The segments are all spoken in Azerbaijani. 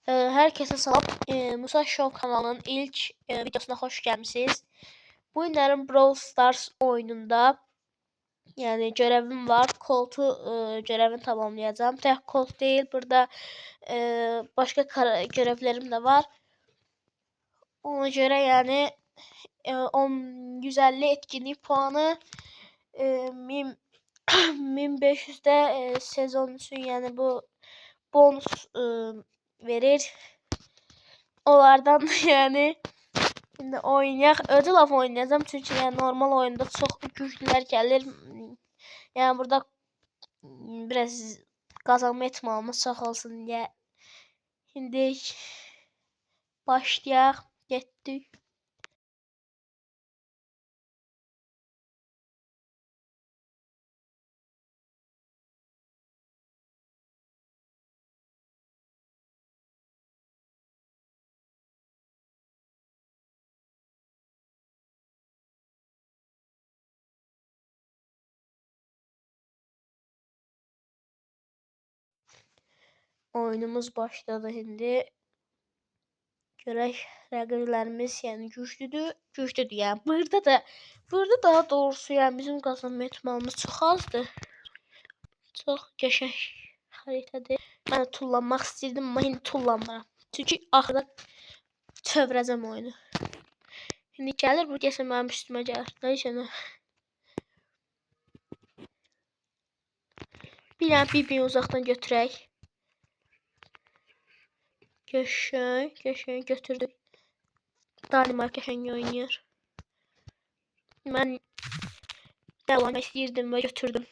Herkese salam. Musa Show kanalının ilk videosuna hoş gelmişsiniz. Bu günlerin Brawl Stars oyununda yani görevim var. Koltu görevini tamamlayacağım. Tek kolt değil, burada başka görevlerim de var. Ona göre yani 150 etkinlik puanı 1500'de sezon için yani bu bonus verir. Onlardan yani şimdi ödül av oynayacağım çünkü yani normal oyunda çok güçlüler gelir. Yani burada biraz kazanma ihtimalimiz çok olsun diye. Şimdi başlayaq. Getdik. Oyunumuz başladı şimdi. Görək rəqiblərimiz yəni güclüdür yəni. Burada daha doğrusu yəni bizim qazanma ehtimalımız çox azdır. Çox qəşəng xəritədir. Mən tullanmaq istirdim amma indi tullanmıram. Çünki axırda çevirəcəm oyunu. Şimdi gəlir bu gəlsə mənim üstümə gəlir. Nəysə. Bir dənə bir uzaqdan götürək. Qəşəng götürdük. Dynamite qəşəng oynayır. Mən devam istəyirdim və götürdüm.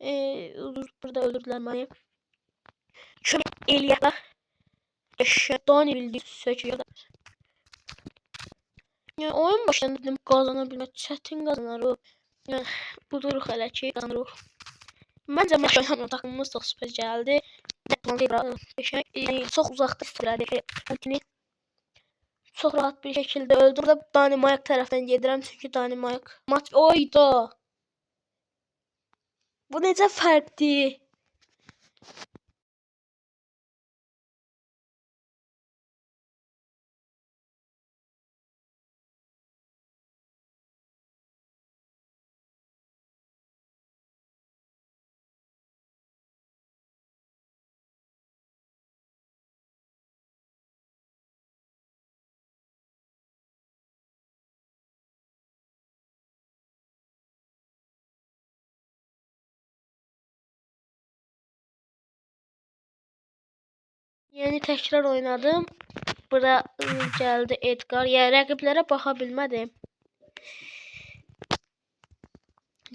Burada öldürdülər məni. Kömək eləyək. Qəşəng Dani bildik söküyor. Yəni oyun başında dedim qazanabilmək çətin qazanarıq. Yəni buduruq hələ ki qazanırıq. Məncə məşğul takımımız çox süper gəldi. Çox uzaqda istifadə ultini çox rahat bir şəkildə öldür. Burada Dynamite tərəfdən gedirəm çünki Dynamite maç oyda. Bu necə fərqdir? Yeni təkrar oynadım. Bura gəldi Edgar. Yəni rəqiblərə baxa bilmədim.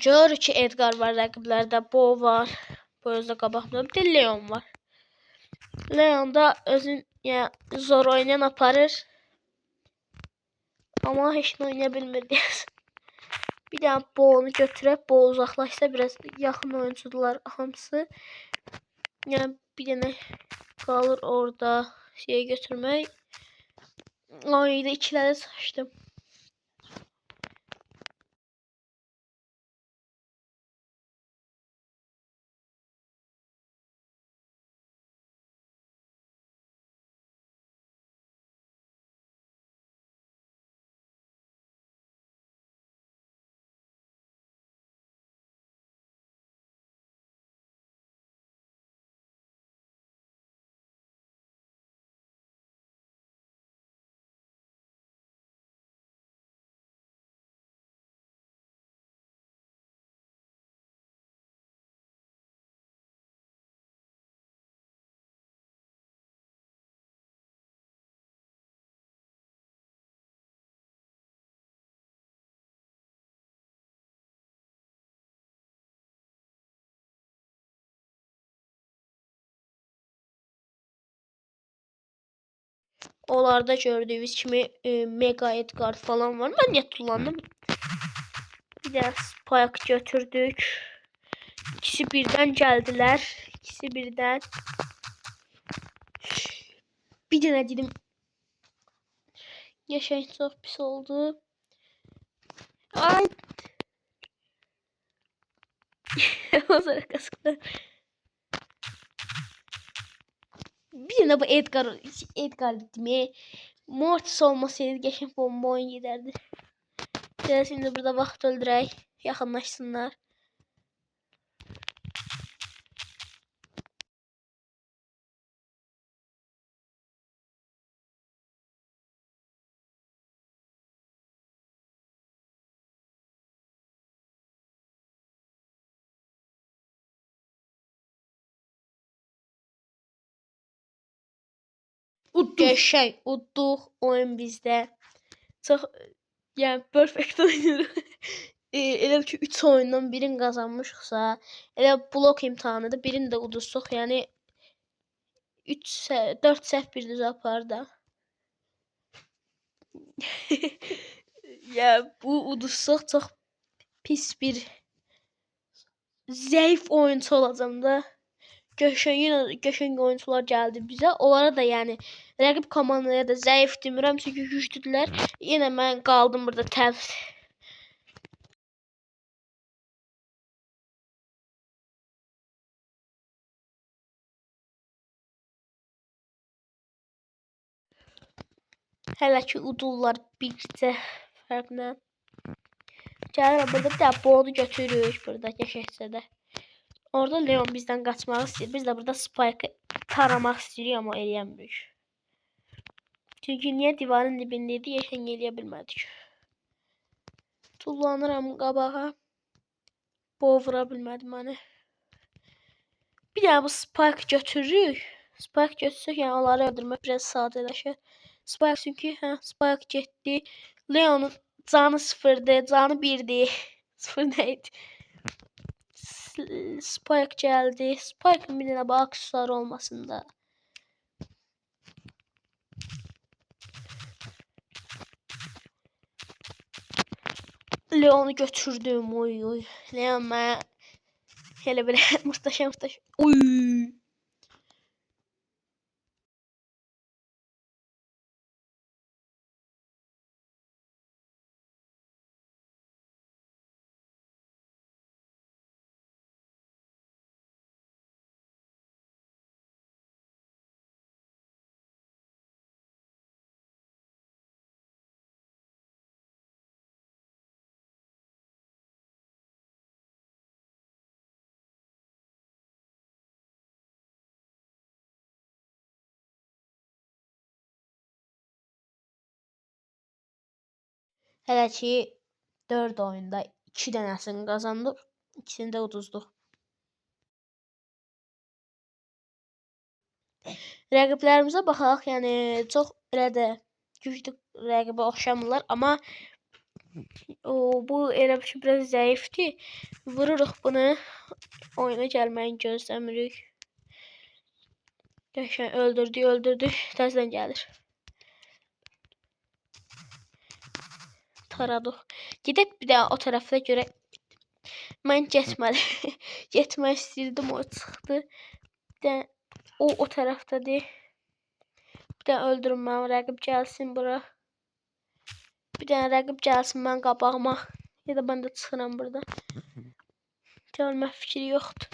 Görürük ki Edgar var rəqiblərdə. Bo var. Bu özdə qabaqda. Bir de Leon var. Leon da özün yəni zor oynayan aparır. Amma heç nə oynaya bilmir deyəsən. Bir dənə Bo'nu götürək. Bo uzaqlaşsa biraz yaxın oyuncular hamısı. Yəni bir dənə qalır orada şeyi götürmək. Ayda ikilərə saçdım. Onlarda gördüğünüz kimi Mega Edgar falan var. Ben niye kullandım? Bir de Spike götürdük. İkisi birden geldiler. İkisi birden. Bir tane dedim. Yaşayın çok pis oldu. Ay. O sonra kaskıda. Bir de bu Edgar mi? Mortis olmasaydı geçen bomba oyun giderdi. Şimdi burada vaxt öldürək. Yaxınlaşsınlar. Qəşəng udduq oyun bizdə. Çox yəni perfect oynuruq. Elə ki 3 oyundan birini qazanmışıqsa, elə blok imtahanıdır. Birini də uduzduq. Yəni 4 səhv bir düz apardı. Ya bu uduzduq çox pis bir zəif oyunçu olacam da. Qəşəng oyuncular gəldi bizə. Onlara da yəni rəqib komandaya da zəif demirəm çünki güclüdülər. Yenə mən qaldım burada tərs. Hələ ki udurlar bircə fərqlə. Gəlirəm burada bir də boğdu götürürük burada qəşəngcədə. Orada Leon bizdən qaçmaq istəyir. Biz də burada Spike'ı taramaq istəyirik amma eləyəmirik. Çünki niyə divarın dibindeydi, qəşəng eləyə bilmədik. Tullanıram qabağa. Boğ vura bilmədim məni. Bir də bu Spike götürürük. Spike götürsək, yəni onları öldürmək biraz sadələşir. Spike çünki, Spike getdi. Leon'un canı sıfırdı, canı birdi. Sıfır neydi? Spike gəldi. Spike'ın bir dənə aksesuarı olmasın da. Leon'u götürdüm. Oy. Leon mənə elə belə muhteşem. Oy. Hələ ki 4 oyunda 2 dənəsini qazandıq, ikisini də uduzduq. Rəqiblərimizə baxaq, yəni çox elə də güclü rəqibə oxşamırlar, amma bu elə bir şey biraz zəifdir. Vururuq bunu. Oyuna gəlməyin gözləmirik. Qəşəng öldürdük. Təzədən gəlir. Taradıq. Gedək bir də o tərəfə görə. Mən getmədim. Getmək istəyirdim, o çıxdı. Bir də o tərəfdədir. Bir də öldürüm mənim rəqib gəlsin bura. Bir dənə rəqib gəlsin mən qabağıma. Ya da mən də çıxıram burada. Gəlmə fikri yoxdur.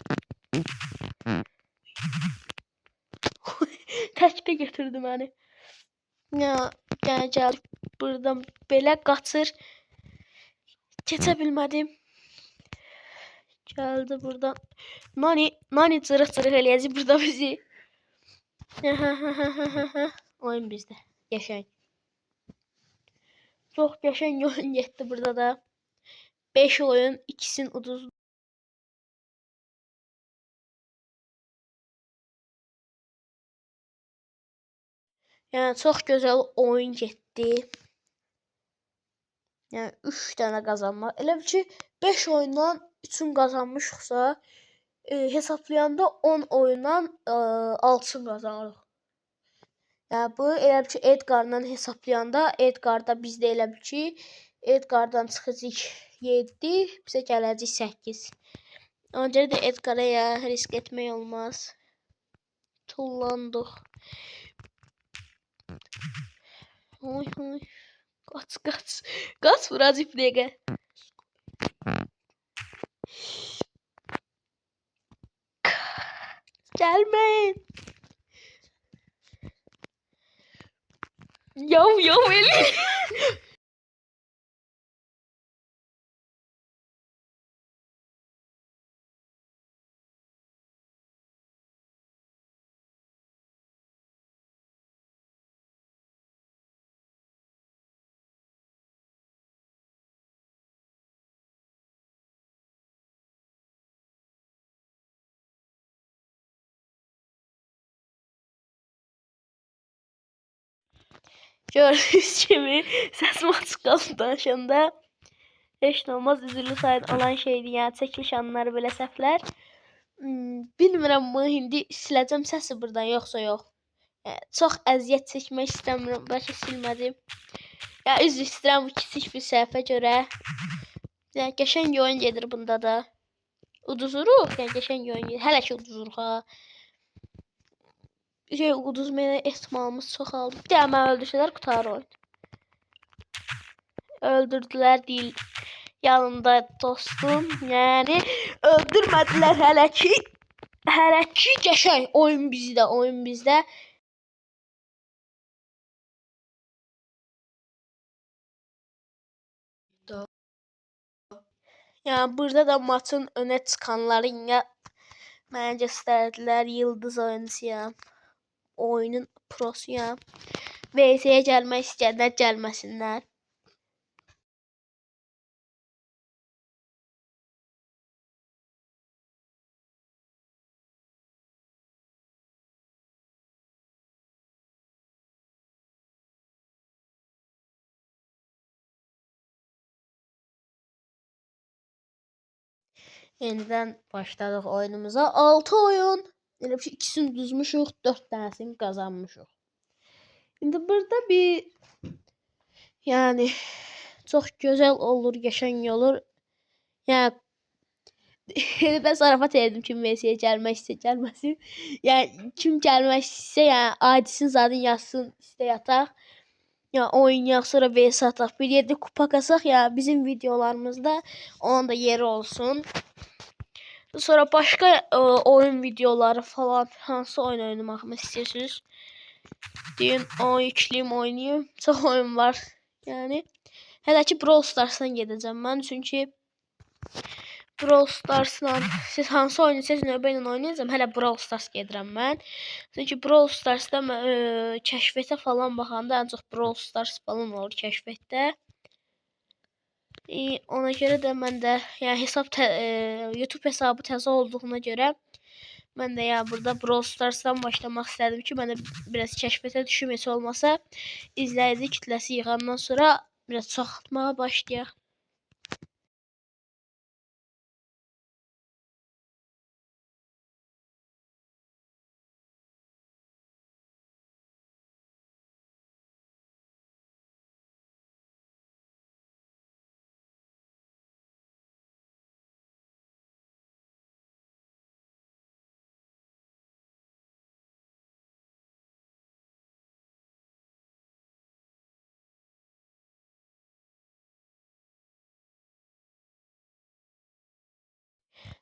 Təkdə götürdü məni. Ya, gəldi buradan belə qaçır. Keçə bilmədim. Gəldi buradan. Nani cırıq eləyəcək burada bizi. Oyun bizdə. Qəşəng. Çox qəşəng oyun getdi burada da. 5 oyun, ikisini uduzdu. Yəni çox gözəl oyun getdi. Yəni 3 dənə qazanmaq. Elə ki 5 oyundan 3-ünü qazanmışıqsa, hesablayanda 10 oyundan 6-sını qazanırıq. Yəni bu elə ki Edgarla hesablayanda, Edgarda bizdə elə ki Edgardan çıxacaq 7, bizə gələcək 8. Ona görə də Edgar'a ya risk etmək olmaz. Tullandıq. Oy. Qaç. Qaç vuracaq bir dəqiqə. Gəlməyin. Yav yav eli. Gördüğünüz gibi sesim açık qaldı danışanda. Heç nə olmaz. Üzrlü sayın olan şeydir. Yəni çəkiliş anları belə səhvlər. Bilmirəm bunu indi siləcəm səsi burdan yoxsa yox. Çox əziyyət çəkmək istəmirəm. Bəlkə silmədim. Ya üzr istəyirəm bu kiçik bir səhvə görə. Yəni qəşəng oyun gedir bunda da. Uduzuruq. Yəni qəşəng oyun gedir. Hələ ki uduzuruq ha. Uduzmaya ehtimalımız çoxaldı. Bir də mən öldürsələr qutarır oyun. Öldürdülər deyil. Yanımda dostum. Yəni öldürmədilər hələ ki. Hələ ki qəşəng oyun bizdə, oyun bizdə. Yəni burada da maçın önə çıxanları yenə mənə göstərdilər. Yıldız oyunçuyam. Oyunun prosuyam. VS-yə gəlmək istəyənlər gəlməsinlər. Yenidən başladıq oyunumuza. 6 oyun. Elə bir şey, ikisini düzmüşük, 4 dənəsini qazanmışıq. İndi burada bir yəni çox gözəl olur, qəşəng olur. Yəni mən zarafat edirdim kim VS-yə gəlmək istə gəlməsin. Yəni kim gəlmək istə, yəni adisini zaten yazsın, istə yataq. Ya oynayaq, sonra VS ataq. Bir yerdə kupa qasaq ya bizim videolarımızda onun da yeri olsun. Sonra başqa oyun videoları falan hansı oyun oynamağımı istəyirsiniz? Deyin, o yükləyim, oynayım. Çox oyun var. Yəni hələ ki Brawl Stars'dan gedəcəm mən çünki Brawl Stars'la siz hansı oyunu siz növbə ilə oynayacağam. Hələ Brawl Stars gedirəm mən. Çünki Brawl Stars'da kəşfiyyata falan baxanda ən çox Brawl Stars falan olur kəşfiyyatda. Ona görə də mən də yəni YouTube hesabı təzə olduğuna görə mən də ya burada Brawl Stars'dan başlamaq istədim ki, mən də biraz kəşfiyyata düşüm, heç olmasa izləyici kütləsi yığandan sonra biraz çoxaltmağa başlayaq.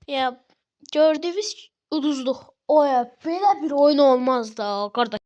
Ya gördüyünüz uduzluq. Oya belə bir oyun olmaz da qardaş.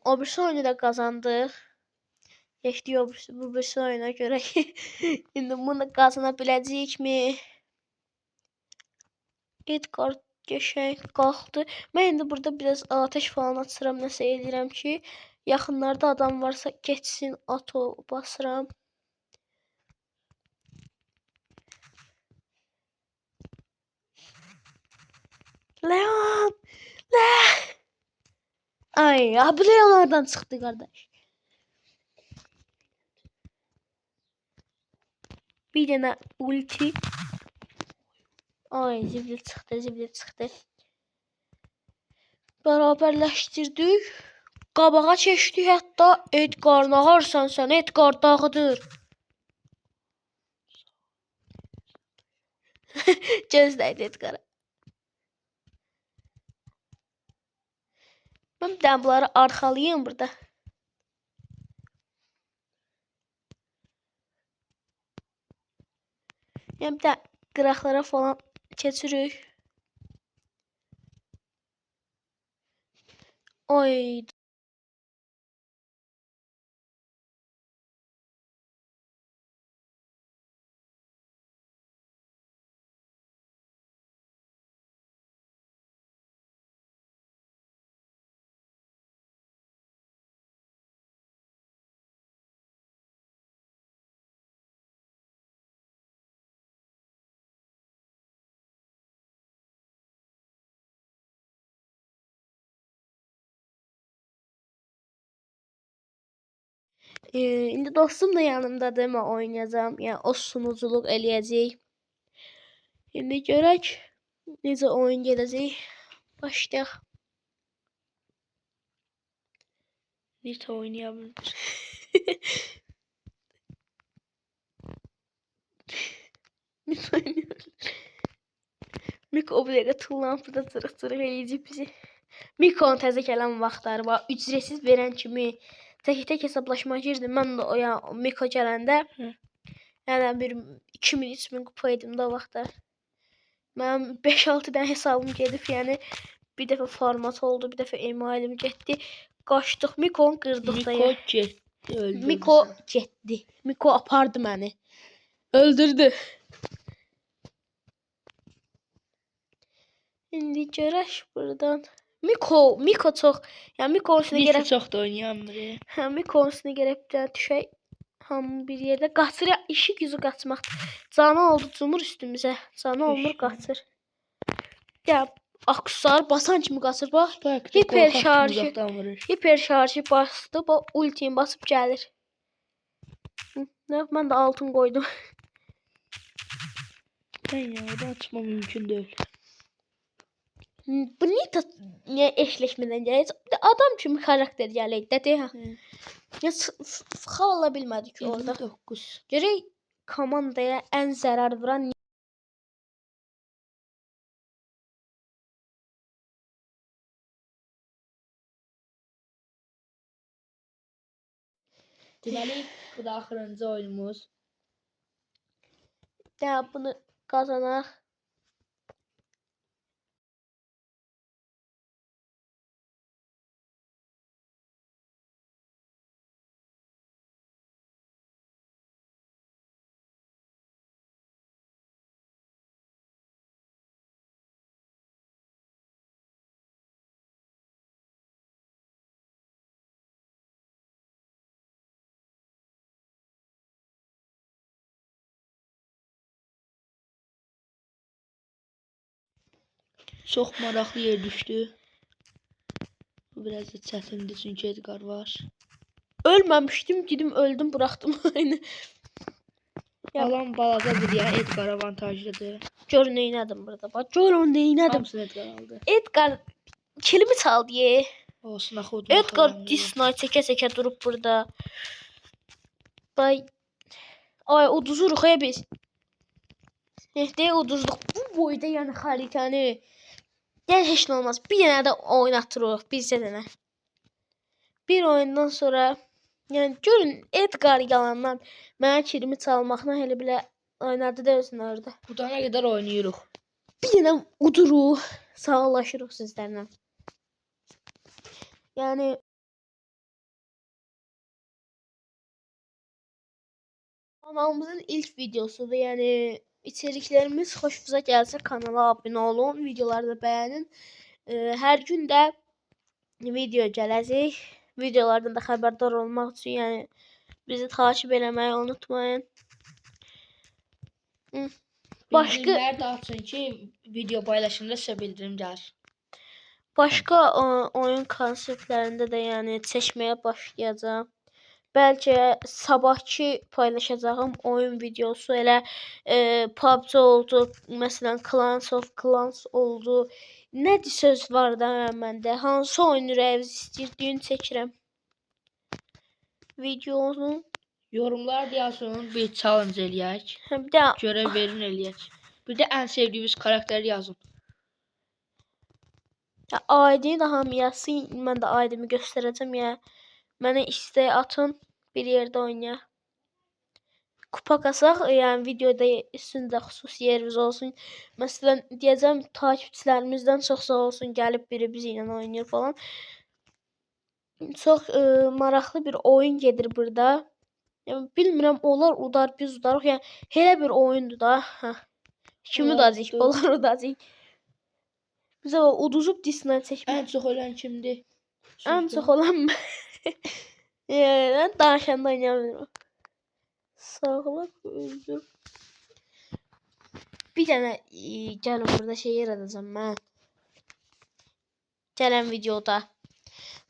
O birisi oyunu da qazandıq. Geçdik bu birisi oyuna görə indi bunu qazana biləcəyikmi? Edgar qəşəng qalxdı. Mən indi burada biraz ateş falan açıram, nəsə edirəm ki, yaxınlarda adam varsa keçsin, ato basıram. Leon! Ay, abi Leon oradan çıxdı qardaş. Bir dənə ulti. Ay, zibli çıxdı. Bərabərləşdirdik. Qabağa keçdik hətta. Edgar, nağarsan sən? Edgar dağıdır. Gözləydi Edgar'a. Mən bir dənə bunları arxalayayım burada. Yəni bir də qıraqlara falan keçirik. Oy. İndi dostum da yanımdadır, mən oynayacağam. Yəni o sunuculuq eləyəcək. İndi görək necə oyun gedəcək. Başlayaq. Nita oynaya bilmir. Nita oynayır. Miko o bilərə tullanıp da cırıq-cırıq eləyəcək bizi. Miko'nun təzə gələn vaxtları var. Ücretsiz verən kimi tek hesablaşma girdim. Mən də o ya Miko gələndə yəni bir 2000-3000 kupa edim də o vaxtlar. Mənim 5-6 dənə hesabım gedib, yəni bir dəfə format oldu, bir dəfə emailim getdi. Qaçdıq, Miko'nu qırdıq da. Miko getdi, öldürdü. Miko getdi. Miko apardı məni. Öldürdü. İndi görək buradan. Miko çox. Yəni Miko'nun üstünə Nita gərək çox da oynayamır. hə Miko'nun üstünə gərək bir dənə düşək. Hamı bir yerdə qaçır, ya işi gücü qaçmaq. Canı oldu cumur üstümüzə. Canı olmur qaçır. Ya aksar basan kimi qaçır bax. Hiper şarjı bastı, bax ultini basıb gəlir. Mən də altın qoydum. Sən ya, oradan çıxma mümkün deyil. Bu niyə eşləşmədən gəlir? Adam kimi xarakter gəlir də deyə. Ya xala bilmədik ki orada. 9. Görək komandaya ən zərər vuran Deməli, bu da axırıncı oyunumuz. ya bunu qazanaq. Çox maraqlı yer düşdü. Bu biraz da çətindir çünki Edgar var. Ölməmişdim, gedim öldüm, buraxdım oyunu. Alan balacadır ya, Edgar avantajlıdır. Gör neynədim burada. Bax, gör onu neynədim. Hamısını Edgar aldı. Edgar kilimi çaldı ye. Olsun axı. Edgar dislike çəkə-çəkə durub burada. Bay ay uduzuruq ya biz. Deyə uduzduq. Bu boyda yəni xəritəni. Yəni heç nə olmaz. Bir dənə də oynatırıq bizə dənə. Bir oyundan sonra yəni görün Edgar yalandan mənə kilimi çalmaqla elə bilə oynadı da özünü orada. Budana qədər oynayırıq. Bir dənə uduruq, sağollaşırıq sizlərlə. Yəni Kanalımızın ilk videosudur. Yani içeriklerimiz hoşunuza gelse kanala abone olun, videoları da beğenin. Her gün de video gələcək. Videolardan da xəbərdar olmaq üçün yəni bizi takip eləməyi unutmayın. Başqa Bildirimləri də açın ki, video paylaşımda sizə bildirim gəlir. başqa oyun konseptlərində də yəni çəkməyə başlayacağam. Bəlkə sabahki paylaşacağım oyun videosu elə PUBG oldu, məsələn Clans of Clans oldu. Nədir söz var da məndə? Hansı oyun ürəyiniz istəyirdiyini çəkirəm. Videonun Yorumlar yazın, bir challenge eləyək. bir də Görev verin eləyək. Bir də ən sevdiyiniz karakteri yazın. ID-ni də hamı yazsın. Mən də ID-mi göstərəcəm ya. Mənə istək atın, bir yerdə oynayaq. Kupa qasaq, yəni videoda üstündə xüsusi yerimiz olsun. Məsələn, deyəcəm takipçilərimizdən çox sağ olsun, gəlib biri bizi ilə oynayır falan. Çox maraqlı bir oyun gedir burada. Yəni bilmirəm, onlar udar, biz udarıq. Yəni elə bir oyundur da. Kimi udacaq, onlar udacaq. Bizə uduzub disnə çəkmək. Ən çox ölən kimdir? Ən çox olan mən danışanda oynayamıyorum. Sağlıq öldür. Bir dənə gəlin burada şey yaradacağım mən. Gələn videoda.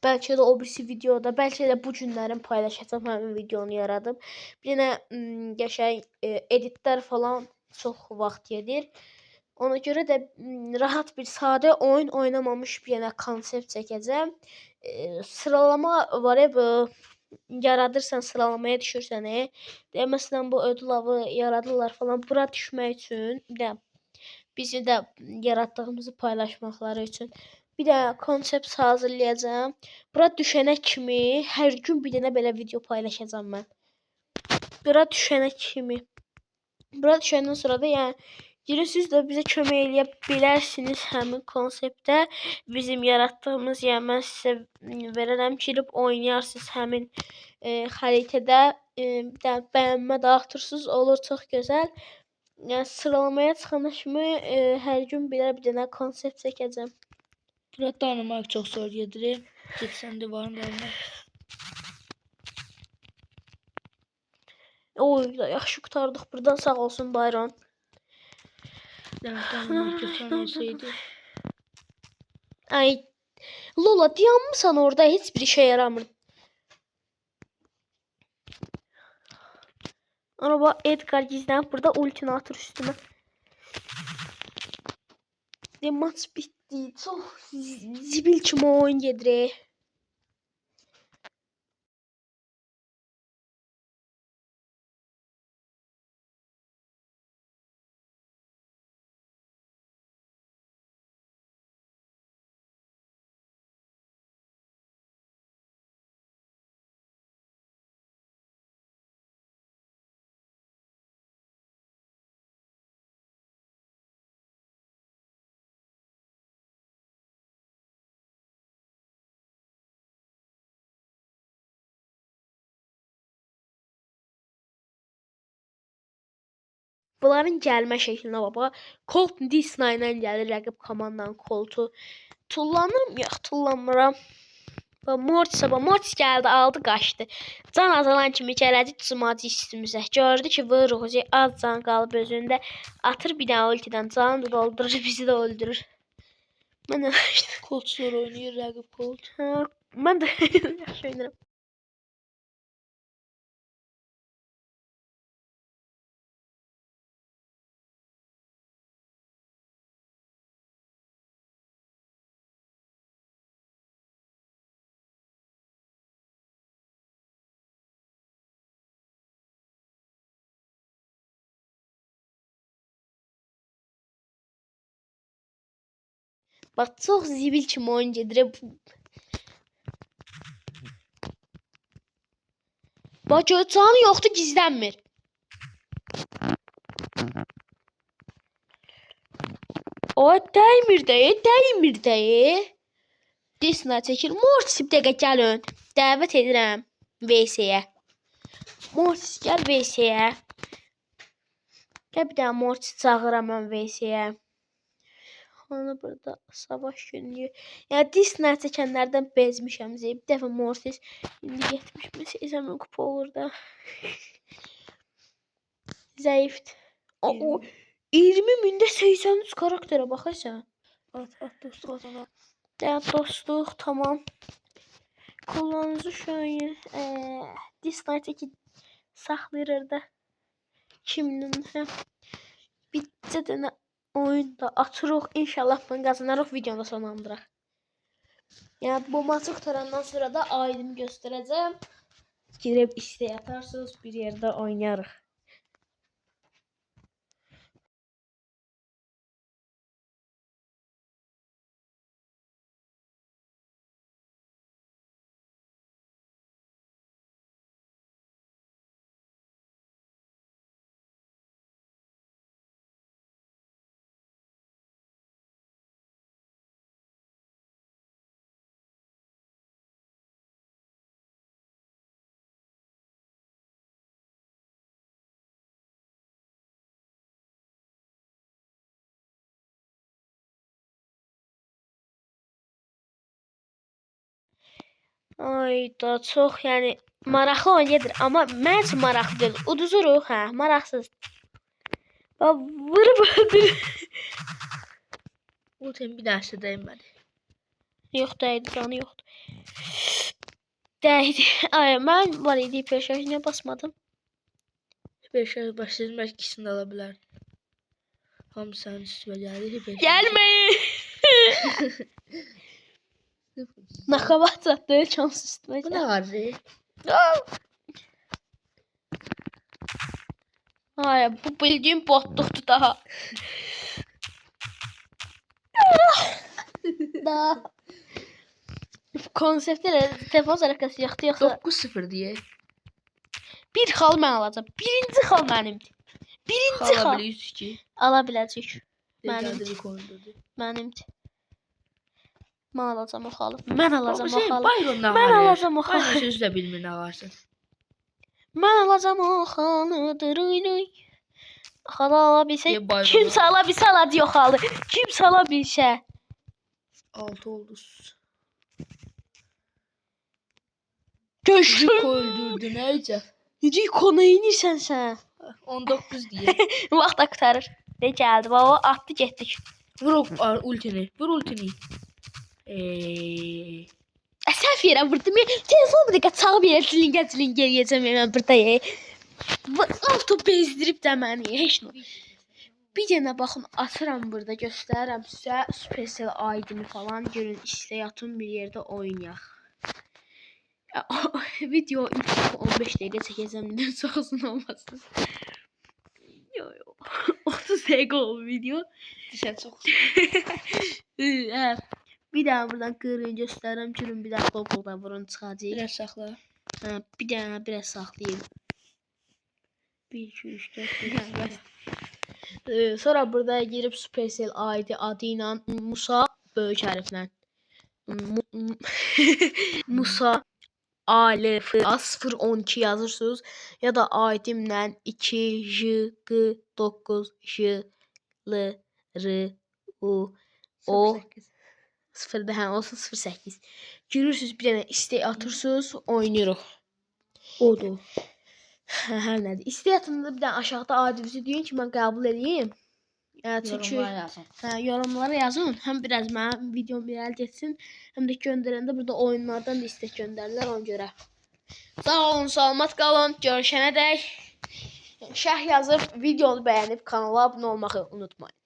Bəlkə də o birisi videoda, bəlkə də bu günlərin paylaşacağım həmin videonu yaradıb. Bir dənə qəşəng editlər falan çox vaxt gedir. Ona görə də rahat bir sadə oyun oynamamış bir dənə konsept çəkəcəm. Sıralama var ya, bu yaradırsan, sıralamaya düşürsən. Məsələn bu ödül avı yaradırlar falan. Bura düşmək üçün, bir də bizim də yaratdığımızı paylaşmaqları üçün bir də konsept hazırlayacağam. Bura düşənə kimi hər gün bir dənə belə video paylaşacağam mən. Bura düşənə kimi. Bura düşəndən sonra da yəni girirsiniz də bizə kömək eləyə bilərsiniz həmin konseptdə. Bizim yaratdığımız, yəni mən sizə verərəm, girib oynayarsınız həmin xəritədə. Bir də bəyənmə də atırsınız, olur çox gözəl. Yəni sıralamaya çıxana kimi hər gün bir dənə konsept çəkəcəm. Burada tanımaq çox zor gedir. Getsən divarın dəymək. Oy, yaxşı qurtardıq buradan, sağ olsun Bayram. Tanımaq götürən olsaydı. Ay, Lola dayanmısan orada, heç bir işə yaramır. Araba Edgar gizlənib burada ultini atır üstümə. Maç bitdi. Çox zibil kimi oyun gedir. Bunların gəlmə şəklinə baba. Colt Disney ilə gəlir rəqib komandanın Coltu. Tullanırım, yox tullanmıram. Mortis gəldi, aldı, qaçdı. Can azalan kimi gələcək cımadı üstümüzə. Gördü ki, vuruq, az can qalıb özündə. Atır bir dənə ultidən, canı da doldurur, bizi də öldürür. Mən də Colt sonra oynayır, rəqib Colt. mən də yaxşı oynayıram. Bax, çox zibil kimi oyun gedir. Bax, canı yoxdur, gizlənmir. O, dəymir də. Disney çəkir. Mortis bir dəqiqə gəlin. Dəvət edirəm VS-yə. Mortis gəl VS-yə. Bir dənə Mortis çağıram mən VC-yə. Onu burada savaş günlüyü. Yəni Disney çəkənlərdən bezmişəm. Bir dəfə Mortis indi 78 kupa olur da. Zəifdir. O 20.000-də 83 karakterə baxırsan. At dostluq atana. Dostluq tamam. Kullanıcı şu an Disney saxlayır da. Kimin bitsə də oyunda atırıq. İnşallah bunu qazanarıq, videonu sonlandıraq. Yəni bu maçı qutarandan sonra da aidimi göstərəcəm. Girib istəyə atarsınız, bir yerdə oynayarıq. Ay da çox, yəni maraqlı oynayır, amma mən üçün maraqlı deyil. Uduzuruq, hə, maraqsız. Vurub öldür. Ultim bir dərsə dəymədi. Yox, dəydi, canı yoxdur. Dəydi. Ay, mən var idi, hiperşarjına basmadım. Hiperşarj başlayın, bəlkə ikisini də ala bilər. Hamı sənin üstüvə gəldi, hiperşarj. Gəlməyin. Nakabat zattı, şans üstüme. Bu ne var be? Ay, bu bildiğim botluqdu daha. Da. Konseptlər telefon zərəkəsi yaxdı yoxsa 9-0 diye. bir xal mən alacağam. Birinci xal mənimdir. Birinci xal. Hala bile 102. Ala biləcək. Geldi bir koydu. Mənimdir. Mən alacağım o xalı. Mən alacağım o xalı. Byron'dan Mən alacağım o xalı. Byron sözü də bilmir nə varsın. Mən alacağım o xalı. Dırıy. Xalı ala bilsə, Niyə Byron'a? kimsə ala bilsə aladı o xalı. Kimsə ala bilsə. 6 oldu. Göşüm. Rico öldürdü neyce? Rico nə edirsən sən? 19 diye. Vaxt aktarır. Ne gəldi? Baba atdı getdik. Vur ultini. Vur ultini. Səhv yerə vurdum. Telefon bir dəqiqə çağıb yerə silingə yeyəcəm mən burada. Auto bezdirib də məni. Heç nə. Bir dənə baxın atıram burada göstərirəm sizə special ID-mi falan görün istəyə atın bir yerdə oynayaq. Video 15 dəqiqə çəkəcəm dedim çoxsun olmasın. Yo 30 dəqiqə oldu video. Düşən çox. Bir daha buradan qırın göstərirəm görün bir daha doppelda vurun çıxacaq. Biraz saxla. Bir dənə biraz saxlayayım. 1 2 3 4 5. Sonra burada girib special ID adı ilə Musa böyük hərflə. Musa Alif 012 yazırsınız ya da ID-imlə 2 J G 9 J L R U O 0 hə olsun 08. Girirsiniz bir dənə istək atırsınız oynayırıq. Odur. Hər nədir? İstək atında bir dənə aşağıda adınızı deyin ki mən qəbul edeyim. Çünki yorumlara yazın. Həm biraz mənim videom irəli getsin, həm də göndərəndə burada oyunlardan da istek göndərirlər ona görə. Sağ olun, salamat qalın. Görüşənədək. Şərh yazıb videonu bəyənib kanala abunə olmağı unutmayın.